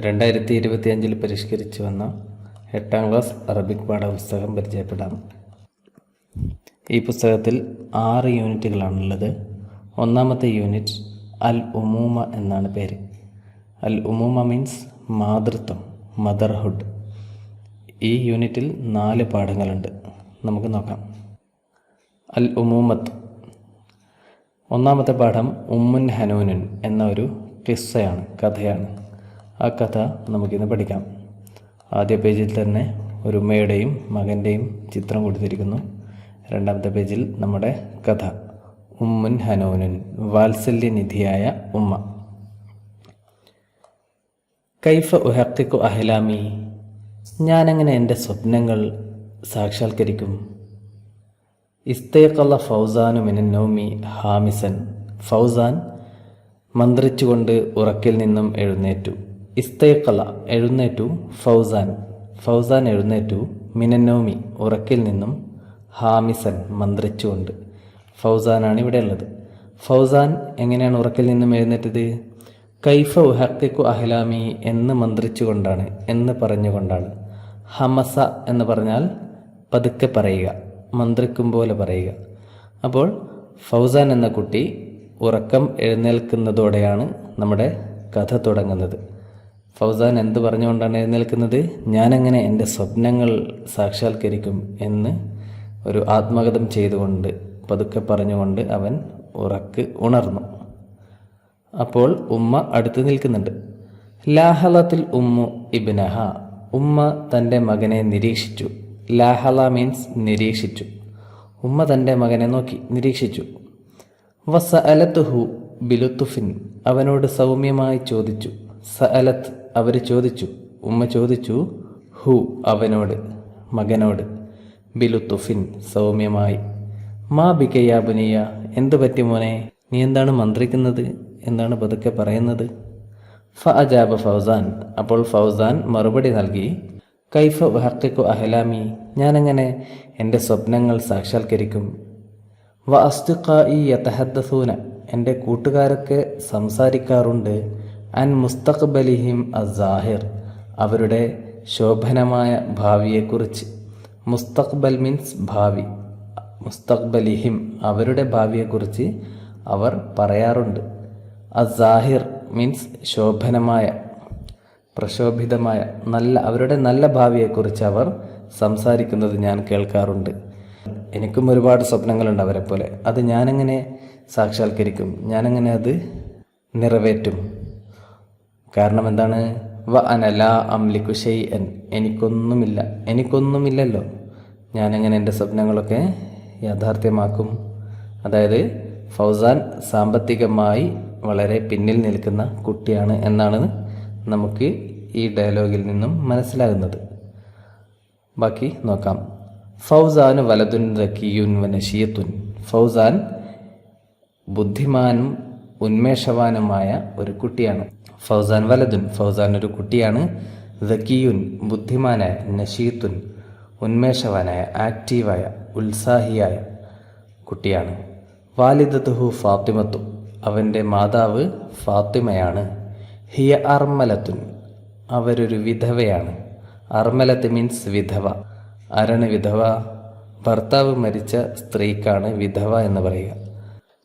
2025 പരിഷ്കരിച്ചു വന്ന 8ാം class Arabic പാഠപുസ്തകം പരിചയപ്പെടാം. ഈ പുസ്തകത്തിൽ 6 യൂണിറ്റുകളാണുള്ളത്. ഒന്നാമത്തെ യൂണിറ്റ് അൽ ഉമൂമ എന്നാണ് പേര്. അൽ ഉമൂമ മീൻസ് മാതൃത്വം, മദർഹുഡ്. ഈ യൂണിറ്റിൽ 4 പാഠങ്ങളുണ്ട്. നമുക്ക് നോക്കാം. അൽ ഉമൂമത്ത്. ഒന്നാമത്തെ പാഠം ഉമ്മുൻ ഹനൂനുൻ എന്ന ഒരു ഖിസ്സയാണ്, കഥയാണ്. ആ കഥ നമുക്കിന്ന് പഠിക്കാം. ആദ്യ പേജിൽ തന്നെ ഒരു ഉമ്മയുടെയും മകൻ്റെയും ചിത്രം കൊടുത്തിരിക്കുന്നു. രണ്ടാമത്തെ പേജിൽ നമ്മുടെ കഥ, ഉമ്മുൻ ഹനൂനുൻ, വാത്സല്യനിധിയായ ഉമ്മ. കൈഫ ഉഹഖിഖു അഹ്ലാമി, ഞാനെങ്ങനെ എൻ്റെ സ്വപ്നങ്ങൾ സാക്ഷാത്കരിക്കും. ഇസ്തൈഖള ഫൗസാനു മിനൻ നൗമി ഹാമിസൻ, ഫൗസാൻ മന്ത്രിച്ചുകൊണ്ട് ഉറക്കിൽ നിന്നും എഴുന്നേറ്റു. ഇസ്തൈഖള എഴുന്നേറ്റു, ഫൗസാൻ എഴുന്നേറ്റു, മിനന്നോമി ഉറക്കിൽ നിന്നും, ഹാമിസൻ മന്ത്രിച്ചുകൊണ്ട്. ഫൗസാനാണ് ഇവിടെ ഉള്ളത്. ഫൗസാൻ എങ്ങനെയാണ് ഉറക്കിൽ നിന്നും എഴുന്നേറ്റത്? കൈഫ ഉഹഖിഖു അഹ്ലാമി എന്ന് മന്ത്രിച്ചുകൊണ്ടാണ്, എന്ന് പറഞ്ഞുകൊണ്ടാണ്. ഹമസ എന്ന് പറഞ്ഞാൽ പതുക്കെ പറയുക, മന്ത്രിക്കും പോലെ പറയുക. അപ്പോൾ ഫൗസാൻ എന്ന കുട്ടി ഉറക്കം എഴുന്നേൽക്കുന്നതോടെയാണ് നമ്മുടെ കഥ തുടങ്ങുന്നത്. ഫൗസാൻ എന്ത് പറഞ്ഞുകൊണ്ടാണ് എഴുന്നേൽക്കുന്നത്? ഞാനെങ്ങനെ എൻ്റെ സ്വപ്നങ്ങൾ സാക്ഷാത്കരിക്കും എന്ന് ഒരു ആത്മകഥം ചെയ്തുകൊണ്ട്, പതുക്കെ പറഞ്ഞുകൊണ്ട് അവൻ ഉണർന്നു. അപ്പോൾ ഉമ്മ അടുത്ത് നിൽക്കുന്നുണ്ട്. ലാഹലത്തിൽ ഉമ്മു ഇബ്നഹ, ഉമ്മ തൻ്റെ മകനെ നിരീക്ഷിച്ചു. ലാഹല മീൻസ് നിരീക്ഷിച്ചു. ഉമ്മ തൻ്റെ മകനെ നോക്കി, നിരീക്ഷിച്ചു. വസഅലത്തുഹു ബിലുത്തുഫിൻ, അവനോട് സൗമ്യമായി ചോദിച്ചു. സഅലത്ത് അവർ ചോദിച്ചു, ഉമ്മ ചോദിച്ചു. ഹു അവനോട്, മകനോട്. ബിലുത്തുഫിൻ സൗമ്യമായി. മാ ബികയാ ബുനിയ, എന്ത് പറ്റി മോനെ, നീ എന്താണ് മന്ത്രിക്കുന്നത്, എന്താണ് പതുക്കെ പറയുന്നത്? ഫഅജാബ ഫൗസാൻ, അപ്പോൾ ഫൗസാൻ മറുപടി നൽകി. കൈഫ ഉഹഖിഖു അഹ്ലാമി, ഞാനെങ്ങനെ എൻ്റെ സ്വപ്നങ്ങൾ സാക്ഷാത്കരിക്കും. വ അസ്തിഖാഇ യതഹദ്ദസൂന, എൻ്റെ കൂട്ടുകാരൊക്കെ സംസാരിക്കാറുണ്ട്. അൻ മുസ്തഖ്ബലിഹിം അസാഹിർ, അവരുടെ ശോഭനമായ ഭാവിയെക്കുറിച്ച്. മുസ്തഖ്ബൽ മീൻസ് ഭാവി. മുസ്തഖ്ബലിഹിം അവരുടെ ഭാവിയെക്കുറിച്ച് അവർ പറയാറുണ്ട്. അസാഹിർ മീൻസ് ശോഭനമായ, പ്രശോഭിതമായ, അവരുടെ നല്ല ഭാവിയെക്കുറിച്ച് അവർ സംസാരിക്കുന്നത് ഞാൻ കേൾക്കാറുണ്ട്. എനിക്കും ഒരുപാട് സ്വപ്നങ്ങളുണ്ട് അവരെ പോലെ. അത് ഞാനെങ്ങനെ സാക്ഷാത്കരിക്കും, ഞാനെങ്ങനെ അത് നിറവേറ്റും? കാരണം എന്താണ്? വ അന ലാ അംലികു ഷൈഅൻ, എനിക്കൊന്നുമില്ലല്ലോ, ഞാനെങ്ങനെ എൻ്റെ സ്വപ്നങ്ങളൊക്കെ യാഥാർത്ഥ്യമാക്കും? അതായത് ഫൗസാൻ സാമ്പത്തികമായി വളരെ പിന്നിൽ നിൽക്കുന്ന കുട്ടിയാണ് എന്നാണ് നമുക്ക് ഈ ഡയലോഗിൽ നിന്നും മനസ്സിലാകുന്നത്. ബാക്കി നോക്കാം. ഫൗസാൻ വലതുൻ ദക്കിയുൻ വനശീത്തുൻ, ഫൗസാൻ ബുദ്ധിമാനും ഉന്മേഷവാനുമായ ഒരു കുട്ടിയാണ്. ഫൗസാൻ വലതുൻ, ഫൗസാൻ ഒരു കുട്ടിയാണ്. ദക്കിയുൻ ബുദ്ധിമാനായ, നശീത്തുൻ ഉന്മേഷവാനായ, ആക്റ്റീവായ, ഉത്സാഹിയായ കുട്ടിയാണ്. വാലിദത്തുഹു ഫാത്തിമത്തു, അവൻ്റെ മാതാവ് ഫാത്തിമയാണ്. ഹിയ അർമലത്തുൻ, അവരൊരു വിധവയാണ്. അർമലത്ത് മീൻസ് വിധവ. ആരാണ് വിധവ? ഭർത്താവ് മരിച്ച സ്ത്രീക്കാണ് വിധവ എന്ന് പറയുക.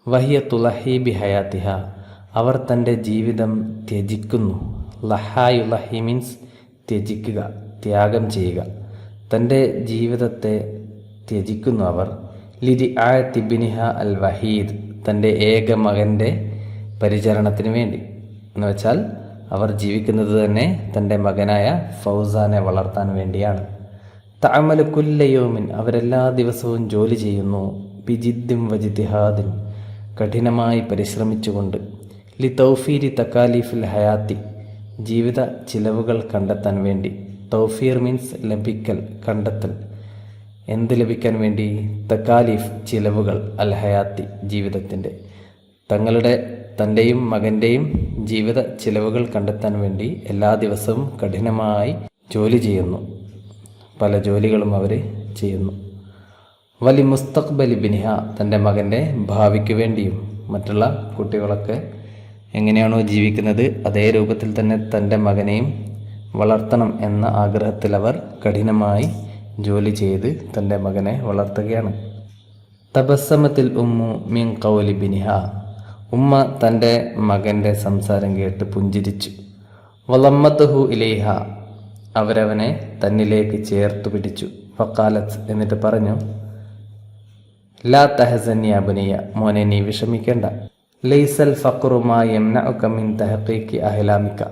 വഹിയ തുലഹി ബി ഹയാത്തിഹ, അവർ തൻ്റെ ജീവിതം ത്യജിക്കുന്നു. ലഹായുലഹി മീൻസ് ത്യജിക്കുക, ത്യാഗം ചെയ്യുക. തൻ്റെ ജീവിതത്തെ ത്യജിക്കുന്നു അവർ. ലിരി ആയത്തിബിനിഹ അൽ വഹീദ്, തൻ്റെ ഏക മകൻ്റെ പരിചരണത്തിന് വേണ്ടി. എന്ന് വെച്ചാൽ അവർ ജീവിക്കുന്നത് തന്നെ തൻ്റെ മകനായ ഫൗസാനെ വളർത്താൻ വേണ്ടിയാണ്. തഅമലു കുല്ലയോമിൻ, അവരെല്ലാ ദിവസവും ജോലി ചെയ്യുന്നു. ബിജിദ്ദിൻ വജിതിഹാദിൻ, കഠിനമായി പരിശ്രമിച്ചുകൊണ്ട്. ലി തൗഫീരി തക്കാലീഫിൽ ഹയാത്തി, ജീവിത ചിലവുകൾ കണ്ടെത്താൻ വേണ്ടി. തൗഫീർ മീൻസ് ലഭിക്കൽ, കണ്ടെത്തൽ. എന്ത് ലഭിക്കാൻ വേണ്ടി? തക്കാലീഫ് ചിലവുകൾ, അൽ ഹയാത്തി ജീവിതത്തിൻ്റെ. തൻ്റെയും മകൻ്റെയും ജീവിത ചിലവുകൾ കണ്ടെത്താൻ വേണ്ടി എല്ലാ ദിവസവും കഠിനമായി ജോലി ചെയ്യുന്നു. പല ജോലികളും അവർ ചെയ്യുന്നു. വലി മുസ്തഖ്ബലി ബിനിഹ, തൻ്റെ മകൻ്റെ ഭാവിക്ക് വേണ്ടിയും. മറ്റുള്ള കുട്ടികളൊക്കെ എങ്ങനെയാണോ ജീവിക്കുന്നത് അതേ രൂപത്തിൽ തന്നെ തൻ്റെ മകനെയും വളർത്തണം എന്ന ആഗ്രഹത്തിൽ അവർ കഠിനമായി ജോലി ചെയ്ത് തൻ്റെ മകനെ വളർത്തുകയാണ്. തബസ്സമത്തിൽ ഉമ്മു മിൻ ഖൗലി ബിനിഹ, ഉമ്മ തൻ്റെ മകൻ്റെ സംസാരം കേട്ട് പുഞ്ചിരിച്ചു. വളമ്മത്തുഹു ഇലൈഹ, അവരവനെ തന്നിലേക്ക് ചേർത്തു പിടിച്ചു. ഫഖാലത്ത്, എന്നിട്ട് പറഞ്ഞു, ലാ തഹസൻ യാ ബനിയ, മോനെ നീ വിഷമിക്കേണ്ട. ലൈസൽ ഫഖ്റു മാ യംനഉക മിൻ തഹഖീഖി അഹ്ലാമിക,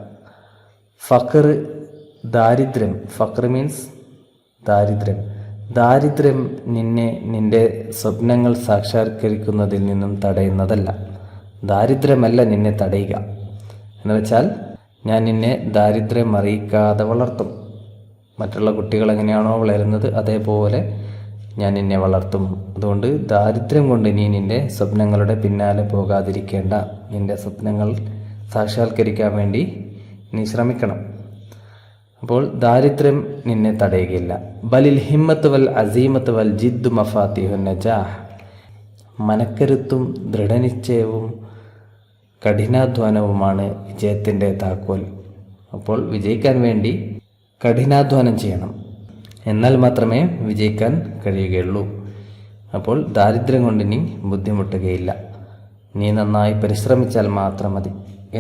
ഫഖർ ദാരിദ്ര്യം, ഫഖർ മീൻസ് ദാരിദ്ര്യം, ദാരിദ്ര്യം നിന്റെ സ്വപ്നങ്ങൾ സാക്ഷാത്കരിക്കുന്നതിൽ നിന്നും തടയുന്നതല്ല. ദാരിദ്ര്യമല്ല നിന്നെ തടയുക എന്ന് വെച്ചാൽ, ഞാൻ നിന്നെ ദാരിദ്ര്യം അറിയിക്കാതെ വളർത്തും. മറ്റുള്ള കുട്ടികൾ എങ്ങനെയാണോ വളരുന്നത് അതേപോലെ ഞാൻ നിന്നെ വളർത്തും. അതുകൊണ്ട് ദാരിദ്ര്യം കൊണ്ട് നീ നിന്റെ സ്വപ്നങ്ങളുടെ പിന്നാലെ പോകാതിരിക്കേണ്ട. നിന്റെ സ്വപ്നങ്ങൾ സാക്ഷാത്കരിക്കാൻ വേണ്ടി നീ ശ്രമിക്കണം. അപ്പോൾ ദാരിദ്ര്യം നിന്നെ തടയുകയില്ല. ബലിൽ ഹിമ്മത്ത് വൽ അസീമത്ത് വൽ ജിദ്ദു മഫാത്തിഹു നജാഹ്, മനക്കരുത്തും ദൃഢനിശ്ചയവും കഠിനാധ്വാനവുമാണ് വിജയത്തിൻ്റെ താക്കോൽ. അപ്പോൾ വിജയിക്കാൻ വേണ്ടി കഠിനാധ്വാനം ചെയ്യണം, എന്നാൽ മാത്രമേ വിജയിക്കാൻ കഴിയുകയുള്ളൂ. അപ്പോൾ ദാരിദ്ര്യം കൊണ്ട് നീ ബുദ്ധിമുട്ടുകയില്ല, നീ നന്നായി പരിശ്രമിച്ചാൽ മാത്രം മതി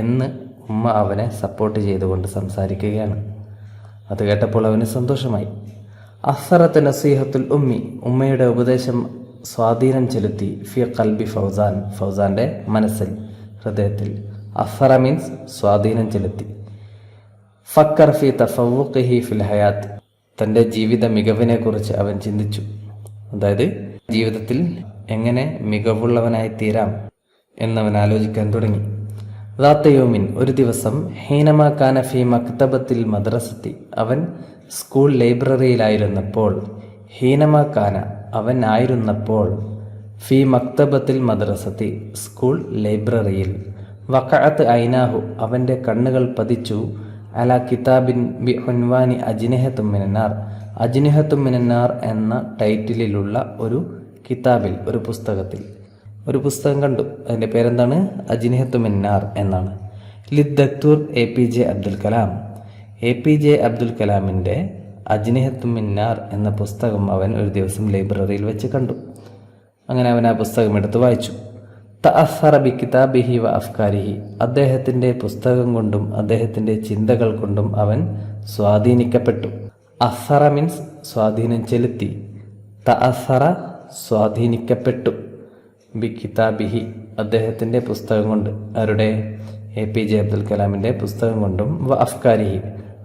എന്ന് ഉമ്മ അവനെ സപ്പോർട്ട് ചെയ്തുകൊണ്ട് സംസാരിക്കുകയാണ്. അത് കേട്ടപ്പോൾ അവന് സന്തോഷമായി. അഫറത്ത് നസീഹത്തുൽ ഉമ്മി, ഉമ്മയുടെ ഉപദേശം സ്വാധീനം ചെലുത്തി ഫി ഖൽബി ഫൗസാൻ, ഫൗസാൻ്റെ മനസ്സിൽ, ഹൃദയത്തിൽ. അഫറ മീൻസ് സ്വാധീനം ചെലുത്തി. ഫക്കർ ഫി തഫവുഖിഹി ഫിൽ ഹയാത്ത്, തൻ്റെ ജീവിത മികവിനെ കുറിച്ച് അവൻ ചിന്തിച്ചു. അതായത് ജീവിതത്തിൽ എങ്ങനെ മികവുള്ളവനായി തീരാം എന്നവൻ ആലോചിക്കാൻ തുടങ്ങി. ദാത്തയോമിൻ, ഒരു ദിവസം, ഹീനമാ കാന ഫി മക്തബത്തിൽ മദ്രസത്തി, അവൻ സ്കൂൾ ലൈബ്രറിയിലായിരുന്നപ്പോൾ, ഹീനമാ കാന അവൻ ആയിരുന്നപ്പോൾ, ഫി മക്തബത്തിൽ മദ്രസത്തി സ്കൂൾ ലൈബ്രറിയിൽ, വഖഅത്ത് ഐനാഹു അവൻ്റെ കണ്ണുകൾ പതിച്ചു, അല കിതാബിൻ ബി ഉൻവാനി അജ്നിഹത്തും മിനന്നാർ, അജ്നിഹത്തും മിനന്നാർ എന്ന ടൈറ്റിലുള്ള ഒരു കിതാബിൽ, ഒരു പുസ്തകത്തിൽ ഒരു പുസ്തകം കണ്ടു. അതിൻ്റെ പേരെന്താണ്? അജ്നിഹത്തു മിന്നാർ എന്നാണ്. ലിദ്ദക്തൂർ APJ അബ്ദുൽ കലാം, APJ അബ്ദുൽ കലാമിൻ്റെ അജ്നിഹത്തു മിന്നാർ എന്ന പുസ്തകം അവൻ ഒരു ദിവസം ലൈബ്രറിയിൽ വെച്ച് കണ്ടു. അങ്ങനെ അവൻ ആ പുസ്തകം എടുത്ത് വായിച്ചു. തഅസ്സറ ബി കിതാബിഹി വ അഫ്കാരിഹി, അദ്ദേഹത്തിൻ്റെ പുസ്തകം കൊണ്ടും അദ്ദേഹത്തിൻ്റെ ചിന്തകൾ കൊണ്ടും അവൻ സ്വാധീനിക്കപ്പെട്ടു. അസ്സറ മീൻസ് സ്വാധീനം ചെലുത്തി, തഅസ്സറ സ്വാധീനിക്കപ്പെട്ടു, ബി കിതാബിഹി അദ്ദേഹത്തിൻ്റെ പുസ്തകം കൊണ്ട്, ആരുടെ? APJ അബ്ദുൽ കലാമിൻ്റെ പുസ്തകം കൊണ്ടും, വ അഫ്കാരിഹി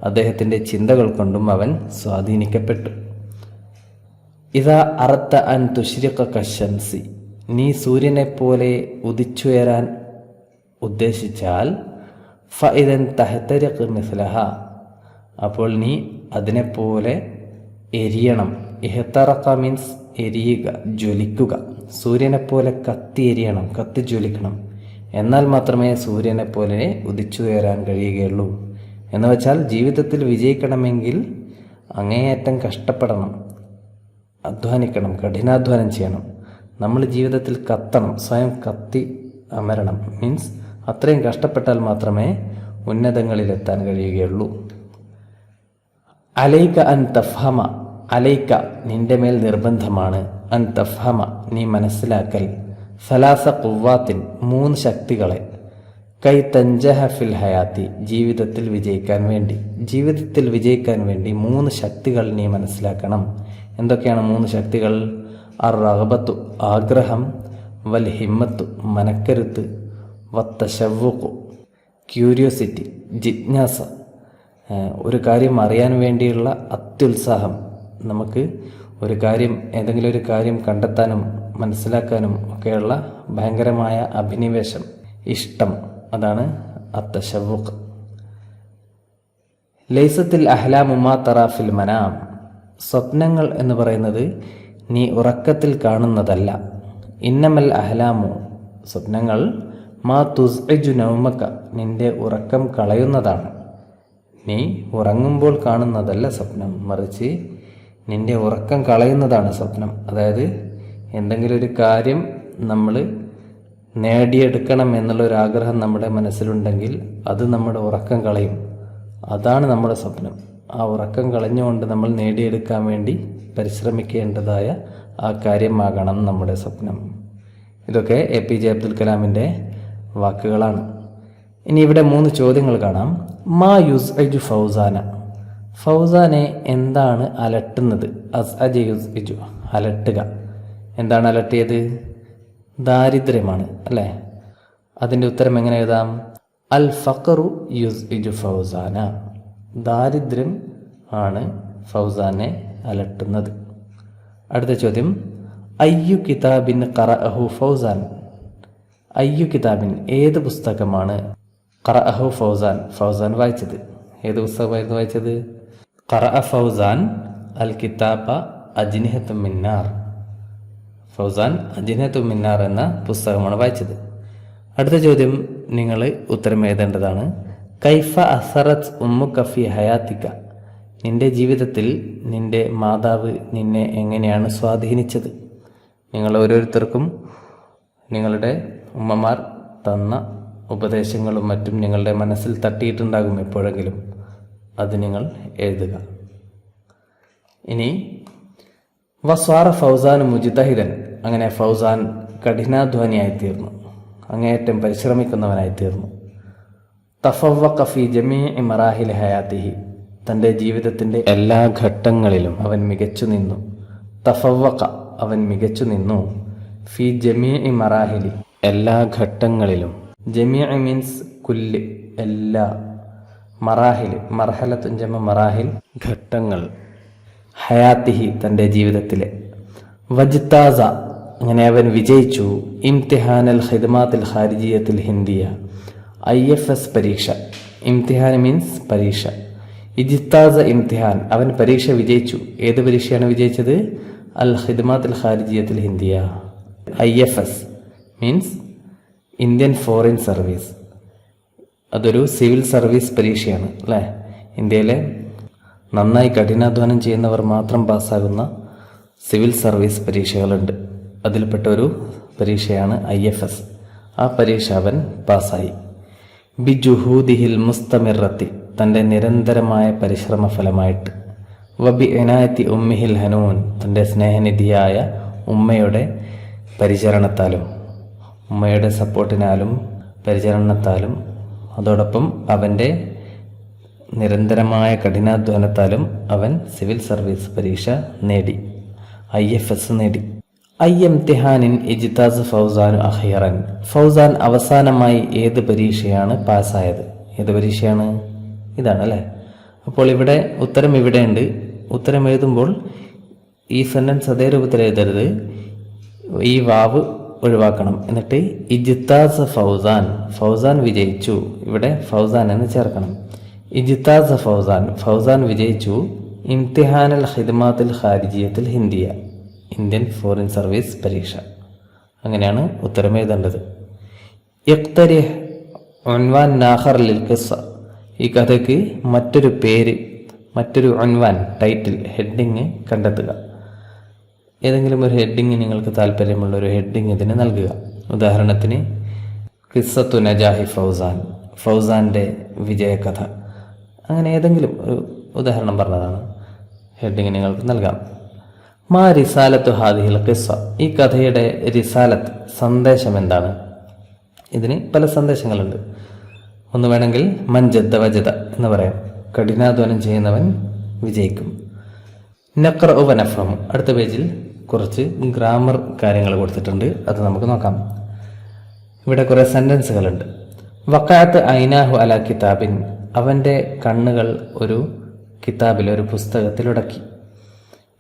അദ്ദേഹത്തിൻ്റെ ചിന്തകൾ കൊണ്ടും അവൻ സ്വാധീനിക്കപ്പെട്ടു. ഇദാ അറത്ത അൻ തുശ്രിഖ കശംസി, നീ സൂര്യനെപ്പോലെ ഉദിച്ചുയരാൻ ഉദ്ദേശിച്ചാൽ, ഫഇദൻ തഹ്തരിഖ് മിസ്ലഹ അപ്പോൾ നീ അതിനെപ്പോലെ എരിയണം. ഇഹ്തറഖ മീൻസ് എരിയുക, ജ്വലിക്കുക. സൂര്യനെപ്പോലെ കത്തി എരിയണം, കത്തി ജ്വലിക്കണം. എന്നാൽ മാത്രമേ സൂര്യനെപ്പോലെ ഉദിച്ചുയരാൻ കഴിയുകയുള്ളൂ. എന്ന് വെച്ചാൽ ജീവിതത്തിൽ വിജയിക്കണമെങ്കിൽ അങ്ങേയറ്റം കഷ്ടപ്പെടണം, അധ്വാനിക്കണം, കഠിനാധ്വാനം ചെയ്യണം. നമ്മൾ ജീവിതത്തിൽ കത്തണം, സ്വയം കത്തി അമരണം. മീൻസ് അത്രയും കഷ്ടപ്പെട്ടാൽ മാത്രമേ ഉന്നതങ്ങളിലെത്താൻ കഴിയുകയുള്ളൂ. അലൈക അൻ തഫ്ഹമ, അലൈക നിന്റെ മേൽ നിർബന്ധമാണ്, അൻ തഫ്ഹമ നീ മനസ്സിലാക്കൽ, സലാസ ഖുവ്വാത്തിൻ 3 ശക്തികളെ, കൈ തൻജഹ ഫിൽ ഹയാത്തി ജീവിതത്തിൽ വിജയിക്കാൻ വേണ്ടി. ജീവിതത്തിൽ വിജയിക്കാൻ വേണ്ടി 3 ശക്തികൾ നീ മനസ്സിലാക്കണം. എന്തൊക്കെയാണ് 3 ശക്തികൾ? അർ റഗബത്തു ആഗ്രഹം, വൽ ഹിമ്മത്തു മനക്കരുത്ത്, വത്തശവ്വുഖു ക്യൂരിയോസിറ്റി ജിജ്ഞാസ ഒരു കാര്യം അറിയാൻ വേണ്ടിയുള്ള അത്യുത്സാഹം. നമുക്ക് ഒരു കാര്യം, ഏതെങ്കിലും ഒരു കാര്യം കണ്ടെത്താനും മനസ്സിലാക്കാനും ഒക്കെയുള്ള ഭയങ്കരമായ അഭിനിവേശം, ഇഷ്ടം, അതാണ് അത്തശവ്വുഖ്. ലൈസത്തിൽ അഹ്ലാമു മാ തറാ ഫിൽ മനാം, സ്വപ്നങ്ങൾ എന്ന് പറയുന്നത് നീ ഉറക്കത്തിൽ കാണുന്നതല്ല. ഇന്നമൽ അഹ്ലാമു സ്വപ്നങ്ങൾ മാ തുസ്ഇജു നൗമക നിന്റെ ഉറക്കം കളയുന്നതാണ്. നീ ഉറങ്ങുമ്പോൾ കാണുന്നതല്ല സ്വപ്നം, മറിച്ച് നിന്റെ ഉറക്കം കളയുന്നതാണ് സ്വപ്നം. അതായത് എന്തെങ്കിലും ഒരു കാര്യം നമ്മൾ നേടിയെടുക്കണം എന്നുള്ളൊരാഗ്രഹം നമ്മുടെ മനസ്സിലുണ്ടെങ്കിൽ അത് നമ്മുടെ ഉറക്കം കളയും. അതാണ് നമ്മുടെ സ്വപ്നം. ആ ഉറക്കം കളഞ്ഞുകൊണ്ട് നമ്മൾ നേടിയെടുക്കാൻ വേണ്ടി പരിശ്രമിക്കേണ്ടതായ ആ കാര്യമാകണം നമ്മുടെ സ്വപ്നം. ഇതൊക്കെ APJ അബ്ദുൽ കലാമിൻ്റെ വാക്കുകളാണ്. ഇനി ഇവിടെ 3 ചോദ്യങ്ങൾ കാണാം. മാ യുസ്ഇജു ഫൗസാന, ഫൗസാനെ എന്താണ് അലട്ടുന്നത്? അസ്അജ യുസ്ഇജു, അലട്ടുക. എന്താണ് അലട്ടിയത്? ദാരിദ്ര്യമാണ് അല്ലേ? അതിൻ്റെ ഉത്തരം എങ്ങനെ എഴുതാം? അൽ ഫഖറു യുസ്ഇജു ഫൗസാന, ദാരിദ്ര്യം ആണ് ഫൗസാനെ അലട്ടുന്നത്. അടുത്ത ചോദ്യം, അയ്യു കിതാബിൻ ഖറഅഹു ഫൗസാൻ, അയ്യു കിതാബിൻ ഏത് പുസ്തകമാണ് ഖറഅഹു ഫൗസാൻ, ഫൗസാൻ വായിച്ചത്? ഏത് പുസ്തകമായിരുന്നു വായിച്ചത്? ഖറഅ ഫൗസാൻ അൽ കിതാബ അജ്നിഹത്തു മിന്നാർ, ഫൗസാൻ അജ്നിഹത്തു മിന്നാർ എന്ന പുസ്തകമാണ് വായിച്ചത്. അടുത്ത ചോദ്യം നിങ്ങൾ ഉത്തരം എഴുതേണ്ടതാണ്. കൈഫ അസറത്ത് ഉമ്മുക ഫി ഹയാത്തിക, നിന്റെ ജീവിതത്തിൽ നിന്റെ മാതാവ് നിന്നെ എങ്ങനെയാണ് സ്വാധീനിച്ചത്? നിങ്ങൾ ഓരോരുത്തർക്കും നിങ്ങളുടെ ഉമ്മമാർ തന്ന ഉപദേശങ്ങളും മറ്റും നിങ്ങളുടെ മനസ്സിൽ തട്ടിയിട്ടുണ്ടാകും എപ്പോഴെങ്കിലും. അത് നിങ്ങൾ എഴുതുക. ഇനി വസ്വാറ ഫൗസാൻ മുജ്തഹിദൻ, അങ്ങനെ ഫൗസാൻ കഠിനാധ്വാനിയായിത്തീർന്നു, അങ്ങേയറ്റം പരിശ്രമിക്കുന്നവനായിത്തീർന്നു. തഫവ്വഖ ഫി ജമീഇ മറാഹിൽ ഹയാത്തിഹി, തൻ്റെ ജീവിതത്തിൻ്റെ എല്ലാ ഘട്ടങ്ങളിലും അവൻ മികച്ചു നിന്നു. തഫവ്വഖ, അവൻ മികച്ചു നിന്നു. ഫി ജമീഇ മറാഹിലി, എല്ലാ ഘട്ടങ്ങളിലും. ജമീഇ മീൻസ് കുല്ല്, എല്ലാ. മറാഹിൽ, മർഹലത്തുൻ ജമ മറാഹിൽ, ഘട്ടങ്ങൾ. ഹയാത്തിഹി, തൻ്റെ ജീവിതത്തിലെ. വജ്താസ, അങ്ങനെ അവൻ വിജയിച്ചു. ഇംതിഹാനൽ ഖിദ്മാത്തിൽ ഖാരിജിയത്തിൽ ഹിന്ദിയ, IFS പരീക്ഷ. ഇംതിഹാൻ മീൻസ് പരീക്ഷ. ഇജ്താസ ഇംതിഹാൻ, അവൻ പരീക്ഷ വിജയിച്ചു. ഏത് പരീക്ഷയാണ് വിജയിച്ചത്? അൽ ഖിദ്മാത്തിൽ ഖാരിജിയത്തിൽ ഹിന്ദിയ. IFS means Indian foreign service. അതൊരു സിവിൽ സർവീസ് പരീക്ഷയാണ് അല്ലേ? ഇന്ത്യയിലെ നന്നായി കഠിനാധ്വാനം ചെയ്യുന്നവർ മാത്രം പാസ്സാകുന്ന സിവിൽ സർവീസ് പരീക്ഷകളുണ്ട്. അതിൽപ്പെട്ട ഒരു പരീക്ഷയാണ് IFS. ആ പരീക്ഷ അവൻ പാസ്സായി. ബിജുഹൂദിഹിൽ മുസ്തമിറത്തി, തൻ്റെ നിരന്തരമായ പരിശ്രമ ഫലമായിട്ട്. വബി ഇനായത്തി ഉമ്മിഹിൽ ഹനൂൻ, തൻ്റെ സ്നേഹനിധിയായ ഉമ്മയുടെ പരിചരണത്താലും, ഉമ്മയുടെ സപ്പോർട്ടിനാലും പരിചരണത്താലും, അതോടൊപ്പം അവൻ്റെ നിരന്തരമായ കഠിനാധ്വാനത്താലും അവൻ സിവിൽ സർവീസ് പരീക്ഷ നേടി, IFS നേടി. ഇംതിഹാനിൻ ഇജ്താസ് ഫൗസാനു അഖീറൻ, ഫൗസാൻ അവസാനമായി ഏത് പരീക്ഷയാണ് പാസ്സായത്? ഏത് പരീക്ഷയാണ്? ഇതാണ് അല്ലേ? അപ്പോൾ ഇവിടെ ഉത്തരം ഇവിടെയുണ്ട്. ഉത്തരം എഴുതുമ്പോൾ ഈ സെന്റൻസ് അതേ രൂപത്തിൽ എഴുതരുത്, ഈ വാവ് ഒഴിവാക്കണം. എന്നിട്ട് ഇജ്താസ് ഫൗസാൻ, ഫൗസാൻ വിജയിച്ചു, ഇവിടെ ഫൗസാൻ എന്ന് ചേർക്കണം. ഇജ്താസ് ഫൗസാൻ, ഫൗസാൻ വിജയിച്ചു. ഇംതിഹാനൽ ഖിദ്മാത്തിൽ ഖാരിജിയത്തിൽ ഹിന്ദിയ, ഇന്ത്യൻ ഫോറിൻ സർവീസ് പരീക്ഷ. അങ്ങനെയാണ് ഉത്തരം എഴുതേണ്ടത്. ഇഖ്തരിഹ് ഉൻവാൻ നാഖർ ലിൽ ഖിസ്സ, ഈ കഥയ്ക്ക് മറ്റൊരു പേര്, മറ്റൊരു ഉൻവാൻ, ടൈറ്റിൽ, ഹെഡിങ് കണ്ടെത്തുക. ഏതെങ്കിലും ഒരു ഹെഡിങ്, നിങ്ങൾക്ക് താല്പര്യമുള്ള ഒരു ഹെഡിങ് ഇതിന് നൽകുക. ഉദാഹരണത്തിന് ഖിസ്സത്തു നജാഹി ഫൗസാൻ, ഫൗസാൻ്റെ വിജയകഥ. അങ്ങനെ ഏതെങ്കിലും ഒരു ഉദാഹരണം പറഞ്ഞതാണ്. ഹെഡിങ് നിങ്ങൾക്ക് നൽകാം. മാ റിസാലത്തു ഹാദിഹിൽ ഖിസ്സ, ഈ കഥയുടെ റിസാലത്ത്, സന്ദേശം എന്താണ്? ഇതിന് പല സന്ദേശങ്ങളുണ്ട്. ഒന്ന് വേണമെങ്കിൽ മൻജദ്ദ വജദ എന്ന് പറയാം, കഠിനാധ്വാനം ചെയ്യുന്നവൻ വിജയിക്കും. നഖ്റഉ വനഫ്ഹമു, അടുത്ത പേജിൽ കുറച്ച് ഗ്രാമർ കാര്യങ്ങൾ കൊടുത്തിട്ടുണ്ട്, അത് നമുക്ക് നോക്കാം. ഇവിടെ കുറേ സെൻറ്റൻസുകളുണ്ട്. വഖഅത്ത് ഐനാഹു അല കിതാബിൻ, അവൻ്റെ കണ്ണുകൾ ഒരു കിതാബിൽ, ഒരു പുസ്തകത്തിൽ ഉടക്കി.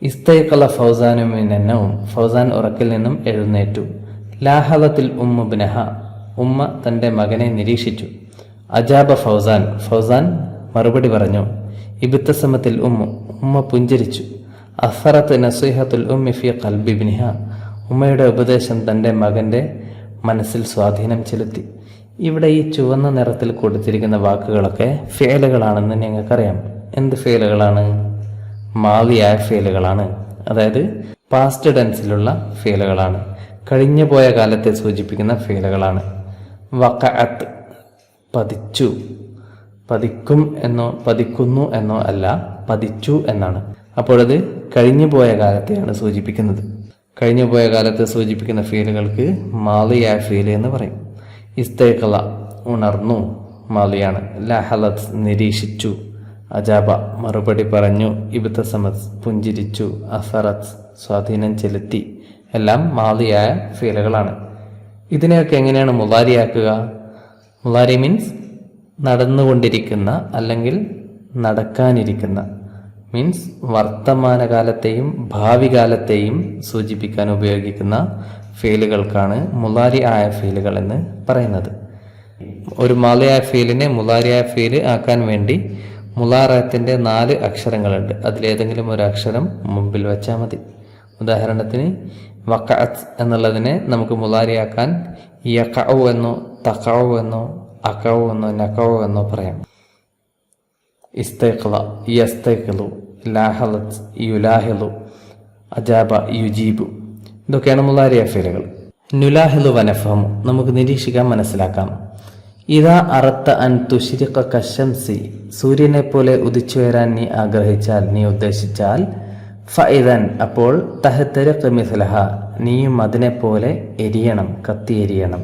ഇസ്തൈഖല ഫൗസാനു മിനന്നൗം, ഫൗസാൻ ഉറക്കിൽ നിന്നും എഴുന്നേറ്റു. ലാഹദത്തിൽ ഉമ്മുബ്നഹ, ഉമ്മ തൻ്റെ മകനെ നിരീക്ഷിച്ചു. അജാബ ഫൗസാൻ, ഫൗസാൻ മറുപടി പറഞ്ഞു. ഇബ്തസമത്തിൽ ഉമ്മു, ഉമ്മ പുഞ്ചിരിച്ചു. അസറത്ത് നസീഹത്തുൽ ഉമ്മി ഫി ഖൽബി ഇബ്നിഹ, ഉമ്മയുടെ ഉപദേശം തൻ്റെ മകൻ്റെ മനസ്സിൽ സ്വാധീനം ചെലുത്തി. ഇവിടെ ഈ ചുവന്ന നിറത്തിൽ കൊടുത്തിരിക്കുന്ന വാക്കുകളൊക്കെ ഫേലുകളാണെന്ന് നിങ്ങൾക്കറിയാം. എന്ത് ഫേലുകളാണ്? മാവിയായ ഫേലുകളാണ്, അതായത് പാസ്റ്റ് ടെൻസിലുള്ള ഫേലുകളാണ്. കഴിഞ്ഞു പോയ കാലത്തെ സൂചിപ്പിക്കുന്ന ഫീലുകളാണ്. വഖഅത്ത് പതിച്ചു, പതിക്കും എന്നോ പതിക്കുന്നു എന്നോ അല്ല, പതിച്ചു എന്നാണ്. അപ്പോഴത് കഴിഞ്ഞു പോയ കാലത്തെയാണ് സൂചിപ്പിക്കുന്നത്. കഴിഞ്ഞു പോയ കാലത്തെ സൂചിപ്പിക്കുന്ന ഫീലുകൾക്ക് മാളിയായ ഫീല് എന്ന് പറയും. ഇസ്തൈഖള ഉണർന്നു, മാളിയാണ്. ലഹലത്ത് നിരീക്ഷിച്ചു, അജാബ മറുപടി പറഞ്ഞു, ഇബ്തസമത് പുഞ്ചിരിച്ചു, അസറത്ത് സ്വാധീനം ചെലുത്തി, എല്ലാം മാളിയായ ഫീലുകളാണ്. ഇതിനെയൊക്കെ എങ്ങനെയാണ് മുളാരിയാക്കുക? മുളാരി മീൻസ് നടന്നുകൊണ്ടിരിക്കുന്ന അല്ലെങ്കിൽ നടക്കാനിരിക്കുന്ന, മീൻസ് വർത്തമാനകാലത്തെയും ഭാവി കാലത്തെയും സൂചിപ്പിക്കാൻ ഉപയോഗിക്കുന്ന ഫീലുകൾക്കാണ് മുളാരി ആയ ഫീലുകൾ എന്ന് പറയുന്നത്. ഒരു മാളിയായ ഫീലിനെ മുളാരിയായ ഫീല് ആക്കാൻ വേണ്ടി മുളാറത്തിന്റെ 4 അക്ഷരങ്ങളുണ്ട്. അതിലേതെങ്കിലും ഒരു അക്ഷരം മുമ്പിൽ വെച്ചാൽ മതി. ഉദാഹരണത്തിന് വഖഅത്ത് എന്നുള്ളതിനെ നമുക്ക് മുളാരിയാക്കാൻ യഖഉ എന്നോ തഖഉ എന്നോ അഖഉ എന്നോ നഖഉ എന്നോ പറയാം. ഇസ്തൈഖള യസ്തൈഖിളു, ലാഹലത്ത് യുലാഹിളു, അജാബ യുജീബു, ഇതൊക്കെയാണ് മുളാരിയ ഫീലുകൾ. നുലാഹിളു വനഫഹമു, നമുക്ക് നിരീക്ഷിക്കാൻ മനസ്സിലാക്കാം. ഇദാ അറത്ത അൻ തുശ്രിഖ കശംസി, സൂര്യനെ പോലെ ഉദിച്ചുയരാൻ നീ ആഗ്രഹിച്ചാൽ, നീ ഉദ്ദേശിച്ചാൽ, ഫഇദൻ അപ്പോൾ, തഹ്തരിഖ് മിസ്ലഹ നീയും അതിനെപ്പോലെ എരിയണം, കത്തിയെരിയണം.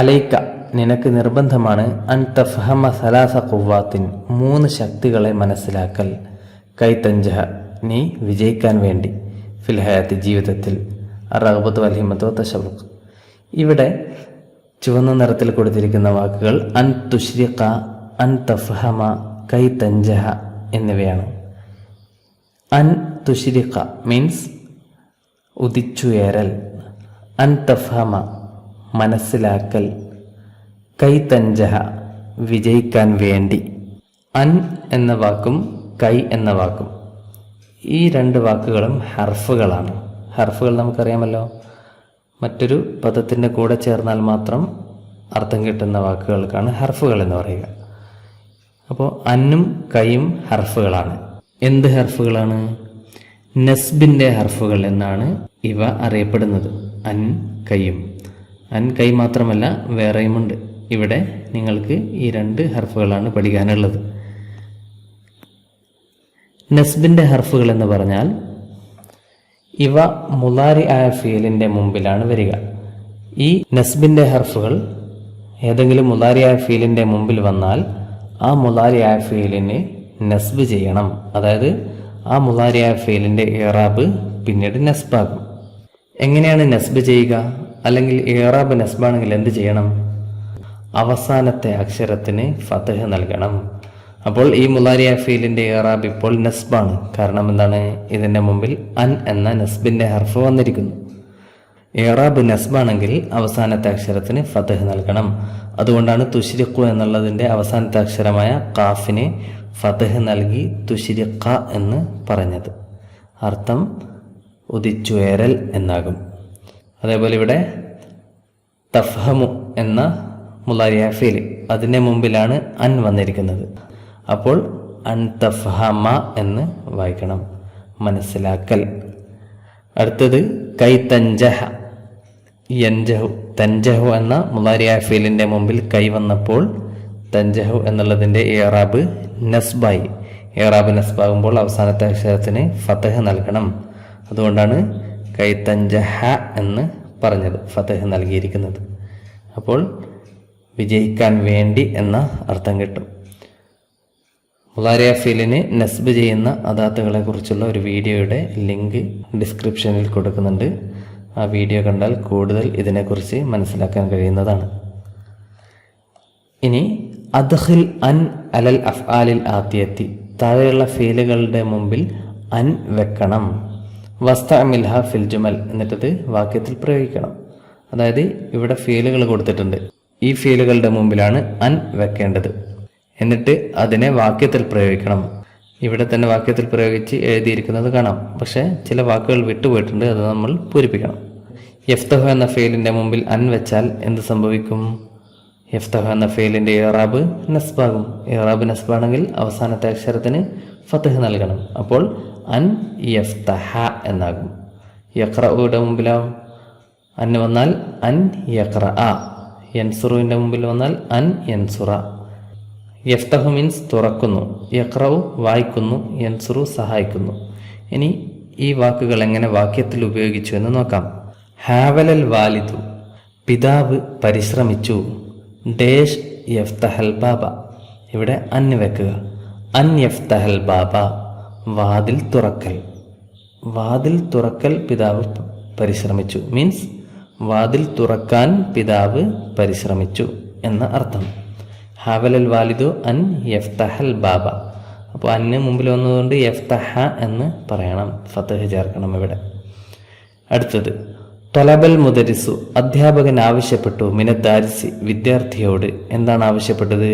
അലൈക്ക നിനക്ക് നിർബന്ധമാണ്, അൻ തഫ്ഹമ സലാസ ഖുവ്വാത്തിൻ 3 ശക്തികളെ മനസ്സിലാക്കൽ, കൈ തൻജഹ നീ വിജയിക്കാൻ വേണ്ടി, ഫിൽ ഹയാത്തി ജീവിതത്തിൽ, അറഗ്ബത്ത് വൽ ഹിമ്മത്ത് വതശവ്വുഖ്. ഇവിടെ ചുവന്ന നിറത്തിൽ കൊടുത്തിരിക്കുന്ന വാക്കുകൾ അൻ തുശ്രിഖ, അൻ തഫ്ഹമ, കൈ തൻജഹ എന്നിവയാണ്. അൻ തുശ്രിഖ മീൻസ് ഉദിച്ചുയരൽ, അൻ തഫ്ഹമ മനസ്സിലാക്കൽ, കൈ തൻജഹ വിജയിക്കാൻ വേണ്ടി. അൻ എന്ന വാക്കും കൈ എന്ന വാക്കും, ഈ 2 വാക്കുകളും ഹർഫുകളാണ്. ഹർഫുകൾ നമുക്കറിയാമല്ലോ, മറ്റൊരു പദത്തിൻ്റെ കൂടെ ചേർന്നാൽ മാത്രം അർത്ഥം കിട്ടുന്ന വാക്കുകൾക്കാണ് ഹർഫുകൾ എന്ന് പറയുക. അപ്പോൾ അന്നും കൈയും ഹർഫുകളാണ്. എന്ത് ഹർഫുകളാണ്? നസ്ബിൻ്റെ ഹർഫുകൾ എന്നാണ് ഇവ അറിയപ്പെടുന്നത്. അൻ കൈയും. അൻ കൈ മാത്രമല്ല വേറെയുമുണ്ട്. ഇവിടെ നിങ്ങൾക്ക് ഈ 2 ഹർഫുകളാണ് പഠിക്കാനുള്ളത്. നസ്ബിൻ്റെ ഹർഫുകൾ എന്ന് പറഞ്ഞാൽ ഇവ മുളാരി ആയ ഫീലിൻ്റെ മുമ്പിലാണ് വരിക. ഈ നസ്ബിൻ്റെ ഹർഫുകൾ ഏതെങ്കിലും മുളാരി ആയ ഫീലിൻ്റെ മുമ്പിൽ വന്നാൽ ആ മുളാരി ആയ ഫീലിന് നസ്ബ് ചെയ്യണം. അതായത് ആ മുളാരി ആയ ഫീലിൻ്റെ ഇറാബ് പിന്നീട് നസ്ബാകും. എങ്ങനെയാണ് നസ്ബ് ചെയ്യുക? അല്ലെങ്കിൽ ഇറാബ് നസ്ബാണെങ്കിൽ എന്ത് ചെയ്യണം? അവസാനത്തെ അക്ഷരത്തിന് ഫതഹ് നൽകണം. അപ്പോൾ ഈ മുളാരി ആയ ഫീലിൻ്റെ ഇറാബ് ഇപ്പോൾ നസ്ബാണ്. കാരണം എന്താണ്? ഇതിൻ്റെ മുമ്പിൽ അൻ എന്ന നസ്ബിൻ്റെ ഹർഫ് വന്നിരിക്കുന്നു. ഇറാബ് നസ്ബാണെങ്കിൽ അവസാനത്തെ അക്ഷരത്തിന് ഫതഹ് നൽകണം. അതുകൊണ്ടാണ് തുശ്രിഖു എന്നുള്ളതിൻ്റെ അവസാനത്തെ അക്ഷരമായ ഖാഫിന് ഫതഹ് നൽകി തുശ്രിഖ എന്ന് പറഞ്ഞത്. അർത്ഥം ഉദിച്ചുയരൽ എന്നാകും. അതേപോലെ ഇവിടെ തഫ്ഹമു എന്ന മുളാരിയ ഫീൽ, അതിൻ്റെ മുമ്പിലാണ് അൻ വന്നിരിക്കുന്നത്. അപ്പോൾ അൻ തഫ്ഹമ എന്ന് വായിക്കണം, മനസ്സിലാക്കൽ. അടുത്തത് കൈ തൻജഹ, യൻജഹു, തൻജഹു എന്ന മുളാരിയ ഫീലിൻ്റെ മുമ്പിൽ കൈ വന്നപ്പോൾ തൻജഹു എന്നുള്ളതിൻ്റെ ഇറാബ് നസ്ബായി. ഇറാബ് നസ്ബാകുമ്പോൾ അവസാനത്തെ അക്ഷരത്തിന് ഫതഹ് നൽകണം. അതുകൊണ്ടാണ് കൈ തൻജഹ എന്ന് പറഞ്ഞത്, ഫതഹ് നൽകിയിരിക്കുന്നത്. അപ്പോൾ വിജയിക്കാൻ വേണ്ടി എന്ന അർത്ഥം കിട്ടും. മുളാരിയ ഫീലിന് നസ്ബ് ചെയ്യുന്ന അദാത്തുകളെ കുറിച്ചുള്ള ഒരു വീഡിയോയുടെ ലിങ്ക് ഡിസ്ക്രിപ്ഷനിൽ കൊടുക്കുന്നുണ്ട്. ആ വീഡിയോ കണ്ടാൽ കൂടുതൽ ഇതിനെക്കുറിച്ച് മനസ്സിലാക്കാൻ കഴിയുന്നതാണ്. ഇനി അദ്ഖിൽ അൻ അലൽ അഫ്ആലിൽ ആത്തിയത്തി, താഴെയുള്ള ഫീലുകളുടെ മുമ്പിൽ അൻ വെക്കണം. വസ്തഅമിൽഹ ഫിൽ ജുമൽ, എന്നിട്ടത് വാക്യത്തിൽ പ്രയോഗിക്കണം. അതായത് ഇവിടെ ഫീലുകൾ കൊടുത്തിട്ടുണ്ട്, ഈ ഫീലുകളുടെ മുമ്പിലാണ് അൻ വെക്കേണ്ടത്. എന്നിട്ട് അതിനെ വാക്യത്തിൽ പ്രയോഗിക്കണം. ഇവിടെ തന്നെ വാക്യത്തിൽ പ്രയോഗിച്ച് എഴുതിയിരിക്കുന്നത് കാണാം. പക്ഷേ ചില വാക്കുകൾ വിട്ടുപോയിട്ടുണ്ട്, അത് നമ്മൾ പൂരിപ്പിക്കണം. യഫ്തഹു എന്ന ഫീലിൻ്റെ മുമ്പിൽ അൻ വെച്ചാൽ എന്ത് സംഭവിക്കും? യഫ്തഹു എന്ന ഫീലിൻ്റെ ഇറാബ് നസ്ബാകും. ഇറാബ് നസ്ബാണെങ്കിൽ അവസാനത്തെ അക്ഷരത്തിന് ഫതഹ് നൽകണം. അപ്പോൾ അൻ യഫ്തഹ എന്നാകും. യഖ്റഉയുടെ മുമ്പിലാവും അന്ന് വന്നാൽ അൻ യഖ്റ, യൻസുറുവിൻ്റെ മുമ്പിൽ വന്നാൽ അൻ യൻസുറ. യഫ്തഹു മീൻസ് തുറക്കുന്നു, യഖ്റഉ വായിക്കുന്നു, യൻസുറു സഹായിക്കുന്നു. ഇനി ഈ വാക്കുകൾ എങ്ങനെ വാക്യത്തിൽ ഉപയോഗിച്ചു എന്ന് നോക്കാം. ഹാവലൽ വാലിദു, പിതാവ് പരിശ്രമിച്ചു. ഡേഷ് യഫ്തഹൽ ബാബ, ഇവിടെ അൻ വെക്കുക. അൻ യഫ്തഹൽ ബാബ, വാതിൽ തുറക്കൽ. വാതിൽ തുറക്കൽ പിതാവ് പരിശ്രമിച്ചു മീൻസ് വാതിൽ തുറക്കാൻ പിതാവ് പരിശ്രമിച്ചു എന്ന അർത്ഥം. ഹാവലൽ വാലിദു അൻ യഫ്തഹൽ ബാബ. അപ്പോൾ അന്ന് മുമ്പിൽ വന്നതുകൊണ്ട് യഫ്തഹ എന്ന് പറയണം, ഫതഹ് ചേർക്കണം ഇവിടെ. അടുത്തത് തൊലബൽ മുദരിസു, അധ്യാപകൻ ആവശ്യപ്പെട്ടു. മിനദ്ദാരിസി, വിദ്യാർത്ഥിയോട് എന്താണ് ആവശ്യപ്പെട്ടത്?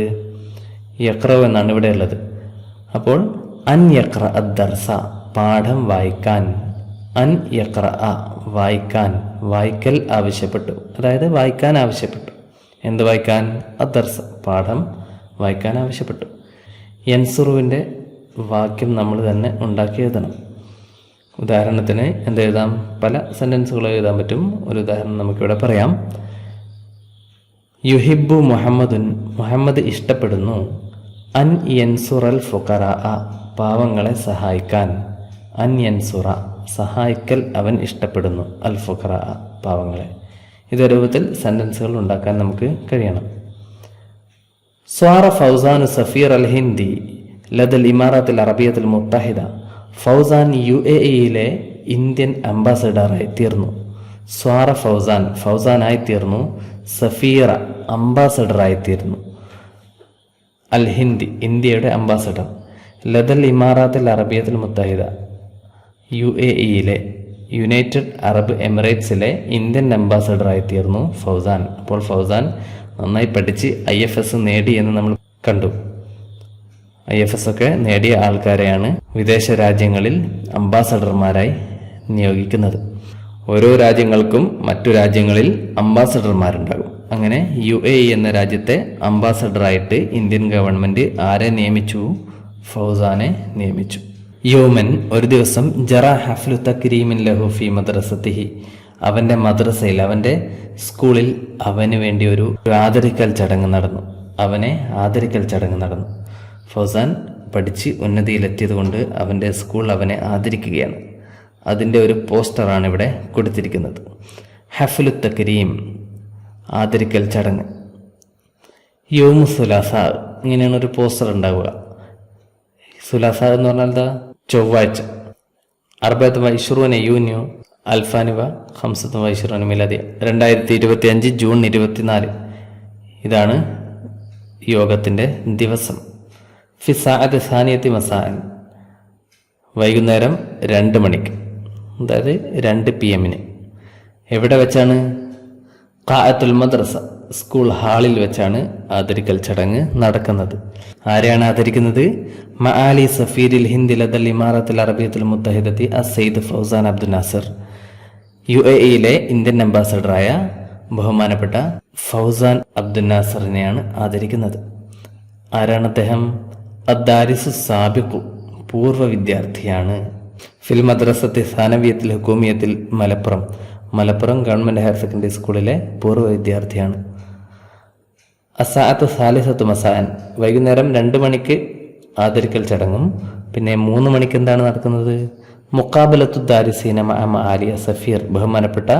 യഖ്റഉ എന്നാണ് ഇവിടെ ഉള്ളത്. അപ്പോൾ അൻ യഖ്റ അദ്ദർസ, പാഠം വായിക്കാൻ. അൻ യഖ്റ, വായിക്കാൻ, വായിക്കൽ ആവശ്യപ്പെട്ടു. അതായത് വായിക്കാൻ ആവശ്യപ്പെട്ടു. എന്ത് വായിക്കാൻ? അദ്ദർസ, പാഠം വായിക്കാൻ ആവശ്യപ്പെട്ടു. യൻസുറുവിൻ്റെ വാക്യം നമ്മൾ തന്നെ ഉണ്ടാക്കി എഴുതണം. ഉദാഹരണത്തിന് എന്തെഴുതാം? പല സെൻറ്റൻസുകൾ എഴുതാൻ പറ്റും. ഒരു ഉദാഹരണം നമുക്കിവിടെ പറയാം. യുഹിബ്ബു മുഹമ്മദുൻ, മുഹമ്മദ് ഇഷ്ടപ്പെടുന്നു. അൻ യൻസുറൽ ഫുഖറാ, പാവങ്ങളെ സഹായിക്കാൻ. അൻ യൻസുറ, സഹായിക്കൽ അവൻ ഇഷ്ടപ്പെടുന്നു. അൽ ഫുഖറാ, പാവങ്ങളെ. ഇതേ രൂപത്തിൽ സെൻറ്റൻസുകൾ ഉണ്ടാക്കാൻ നമുക്ക് കഴിയണം. സ്വാറ ഫൗസാനു സഫീർ അൽ ഹിന്ദി ലദൽ ഇമാറാത്തിൽ അറബിയത്തിൽ മുത്തഹിദ, ഫൗസാൻ UAE ഇന്ത്യൻ അംബാസഡറായി തീർന്നു. സ്വാറ ഫൗസാൻ, ഫൗസാനായി തീർന്നു. സഫീറ, അംബാസഡറായി തീർന്നു. അൽ ഹിന്ദി, ഇന്ത്യയുടെ അംബാസഡർ. ലദൽ ഇമാറാത്തിൽ അറബിയത്തിൽ മുത്തഹിദ, UAE യുണൈറ്റഡ് അറബ് എമിറേറ്റ്സിലെ ഇന്ത്യൻ അംബാസഡറായി തീർന്നു ഫൗസാൻ. അപ്പോൾ ഫൗസാൻ നന്നായി പഠിച്ച് IFS നേടി എന്ന് നമ്മൾ കണ്ടു. IFS ഒക്കെ നേടിയ ആൾക്കാരെയാണ് വിദേശ രാജ്യങ്ങളിൽ അംബാസഡർമാരായി നിയോഗിക്കുന്നത്. ഓരോ രാജ്യങ്ങൾക്കും മറ്റു രാജ്യങ്ങളിൽ അംബാസഡർമാരുണ്ടാകും. അങ്ങനെ UAE എന്ന രാജ്യത്തെ അംബാസഡറായിട്ട് ഇന്ത്യൻ ഗവൺമെൻറ് ആരെ നിയമിച്ചു? ഫൗസാനെ നിയമിച്ചു. യൗമൻ, ഒരു ദിവസം, ജറാ ഹഫ്ലു തക്രീമിൻ ലഹു ഫി മദ്രസത്തിഹി, അവൻ്റെ മദ്രസയിൽ, അവൻ്റെ സ്കൂളിൽ അവന് വേണ്ടി ഒരു ആദരിക്കൽ ചടങ്ങ് നടന്നു. അവനെ ആദരിക്കൽ ചടങ്ങ് നടന്നു. ഫൗസാൻ പഠിച്ച് ഉന്നതിയിലെത്തിയത് കൊണ്ട് അവൻ്റെ സ്കൂൾ അവനെ ആദരിക്കുകയാണ്. അതിൻ്റെ ഒരു പോസ്റ്ററാണ് ഇവിടെ കൊടുത്തിരിക്കുന്നത്. ഹഫ്ലു തക്രീം, ആദരിക്കൽ ചടങ്ങ്. യൗമു സുലാസ, ഇങ്ങനെയാണ് ഒരു പോസ്റ്റർ ഉണ്ടാവുക. സുലാസ എന്ന് പറഞ്ഞാൽ എന്താ? ചൊവ്വാഴ്ച. 24 യൂനിയോ അൽഫാനിവ 25 മിലാദിയ, 2025 ജൂൺ 24. ഇതാണ് യോഗത്തിൻ്റെ ദിവസം. ഫിസാഅത്ത് സാനിയത്തി മസാൻ, വൈകുന്നേരം 2 മണിക്ക്, അതായത് 2 PM. എവിടെ വെച്ചാണ്? ഖാഅത്തുൽ മദ്രസ, സ്കൂൾ ഹാളിൽ വെച്ചാണ് ആദരിക്കൽ ചടങ്ങ് നടക്കുന്നത്. ആരെയാണ് ആദരിക്കുന്നത്? മആലി സഫീരിൽ ഹിന്ദി ലദൽ ഇമാറത്തുൽ അറബിയത്തുൽ മുത്തഹിദത്തി അസയ്യിദ് ഫൗസാൻ അബ്ദുൽ നാസർ, UAE ഇന്ത്യൻ അംബാസഡറായ ബഹുമാനപ്പെട്ട ഫൗസാൻ അബ്ദുൽ നാസറിനെയാണ് ആദരിക്കുന്നത്. ആരാണ് അദ്ദേഹം? അദ്ദാരിസു സാബിഖു, പൂർവ്വ വിദ്യാർത്ഥിയാണ്. ഫിൽ മദ്രസത്തി സാനവിയത്തിൽ ഹുക്കൂമിയത്തിൽ മലപ്പുറം ഗവൺമെൻറ് ഹയർ സെക്കൻഡറി സ്കൂളിലെ പൂർവ്വ വിദ്യാർത്ഥിയാണ്. അസാഅത്ത് സാലിസത്ത് മസാൻ, വൈകുന്നേരം 2 മണിക്ക് ആദരിക്കൽ ചടങ്ങും പിന്നെ 3 മണിക്ക് എന്താണ് നടക്കുന്നത്? മുഖാബലത്തു ദാരിസീന ആലിയ സഫീർ, ബഹുമാനപ്പെട്ട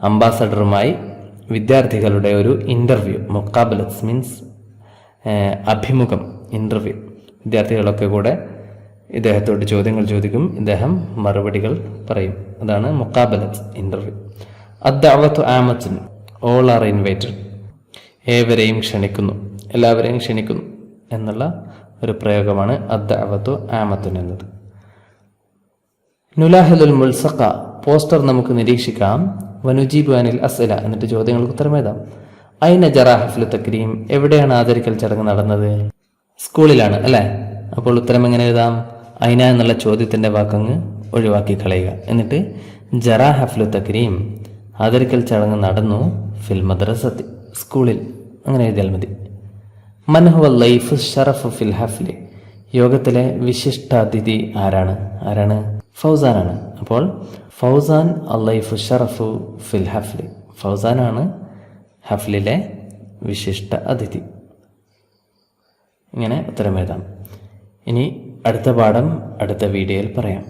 അംബാസഡറുമായി വിദ്യാർത്ഥികളുടെ ഒരു ഇൻ്റർവ്യൂ. മുഖാബലത്ത് മീൻസ് അഭിമുഖം, ഇൻ്റർവ്യൂ. വിദ്യാർത്ഥികളൊക്കെ കൂടെ ഇദ്ദേഹത്തോട് ചോദ്യങ്ങൾ ചോദിക്കും, ഇദ്ദേഹം മറുപടികൾ പറയും. അതാണ് മുഖാബലത്ത്, ഇൻ്റർവ്യൂ. അദ്ദഅവത്തു ആമത്തുൻ, ഓൾ ആർ ഇൻവൈറ്റഡ്, ഏവരെയും ക്ഷണിക്കുന്നു, എല്ലാവരെയും ക്ഷണിക്കുന്നു എന്നുള്ള ഒരു പ്രയോഗമാണ് അദ്ദഅവത്തു ആമത്തുൻ എന്നത്. നുലാഹിലുൽ മുൽസഖ, പോസ്റ്റർ നമുക്ക് നിരീക്ഷിക്കാം. വനുജീബു അനിൽ അസ്അല, എന്നിട്ട് ചോദ്യങ്ങൾക്ക് ഉത്തരം എഴുതാം. ഐന ജറാ ഹഫ്ലു തക്രീം, എവിടെയാണ് ആദരിക്കൽ ചടങ്ങ് നടന്നത്? സ്കൂളിലാണ് അല്ലേ? അപ്പോൾ ഉത്തരം എങ്ങനെ എഴുതാം? ഐന എന്നുള്ള ചോദ്യത്തിൻ്റെ വാക്കങ്ങ് ഒഴിവാക്കി കളയുക. എന്നിട്ട് ജറാ ഹഫ്ലു തക്രീം, ആദരിക്കൽ ചടങ്ങ് നടന്നു. ഫിൽ മദ്രസത്തി, സ്കൂളിൽ, അങ്ങനെ എഴുതിയാൽ മതി. മൻഹുവ ലൈഫ് ഷറഫ് ഫിൽ ഹഫ്ലി, യോഗത്തിലെ വിശിഷ്ടാതിഥി ആരാണ്? ഫൗസാനാണ്. അപ്പോൾ ഫൗസാൻ അല്ലൈഫു ഷറഫു ഫിൽ ഹഫ്ലി, ഫൗസാനാണ് ഹഫ്ലിലെ വിശിഷ്ട അതിഥി. ഇങ്ങനെ ഉത്തരം എഴുതാം. ഇനി അടുത്ത പാഠം അടുത്ത വീഡിയോയിൽ പറയാം.